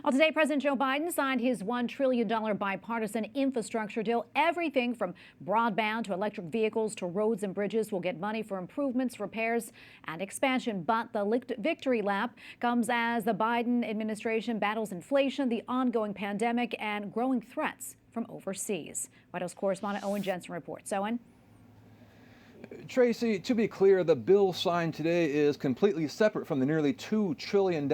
Well, today, President Joe Biden signed his $1 trillion bipartisan infrastructure deal. Everything from broadband to electric vehicles to roads and bridges will get money for improvements, repairs, and expansion. But the victory lap comes as the Biden administration battles inflation, the ongoing pandemic, and growing threats from overseas. White House Correspondent Owen Jensen reports. Owen? Tracy, to be clear, the bill signed today is completely separate from the nearly $2 trillion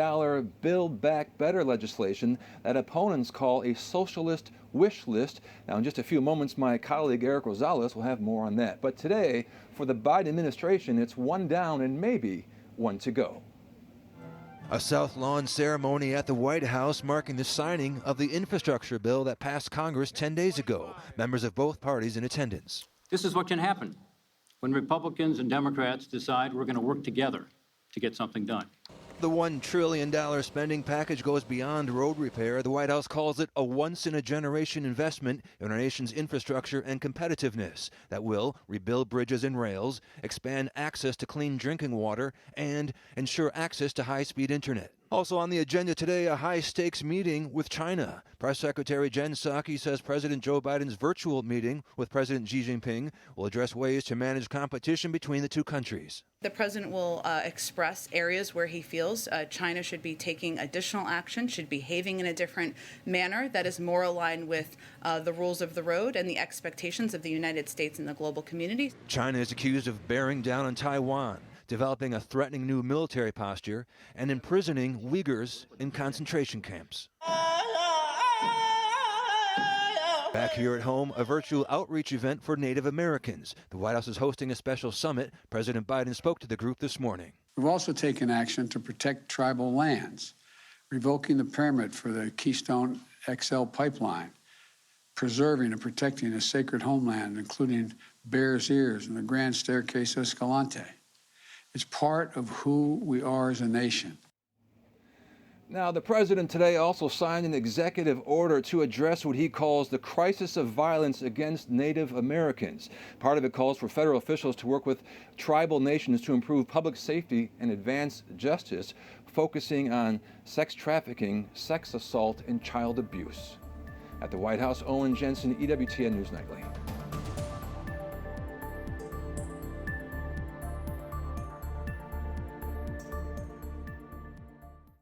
Build Back Better legislation that opponents call a socialist wish list. Now, in just a few moments, my colleague Eric Rosales will have more on that. But today, for the Biden administration, it's one down and maybe one to go. A South Lawn ceremony at the White House marking the signing of the infrastructure bill that passed Congress 10 days ago. Members of both parties in attendance. This is what can happen when Republicans and Democrats decide we're going to work together to get something done. The $1 trillion spending package goes beyond road repair. The White House calls it a once-in-a-generation investment in our nation's infrastructure and competitiveness that will rebuild bridges and rails, expand access to clean drinking water, and ensure access to high-speed internet. Also on the agenda today, a high-stakes meeting with China. Press Secretary Jen Psaki says President Joe Biden's virtual meeting with President Xi Jinping will address ways to manage competition between the two countries. The president will express areas where he feels China should be taking additional action, should be behaving in a different manner that is more aligned with the rules of the road and the expectations of the United States and the global community. China is accused of bearing down on Taiwan, developing a threatening new military posture, and imprisoning Uyghurs in concentration camps. Back here at home, a virtual outreach event for Native Americans. The White House is hosting a special summit. President Biden spoke to the group this morning. We've also taken action to protect tribal lands, revoking the permit for the Keystone XL pipeline, preserving and protecting a sacred homeland, including Bears Ears and the Grand Staircase Escalante. It's part of who we are as a nation. Now, the president today also signed an executive order to address what he calls the crisis of violence against Native Americans. Part of it calls for federal officials to work with tribal nations to improve public safety and advance justice, focusing on sex trafficking, sex assault, and child abuse. At the White House, Owen Jensen, EWTN News Nightly.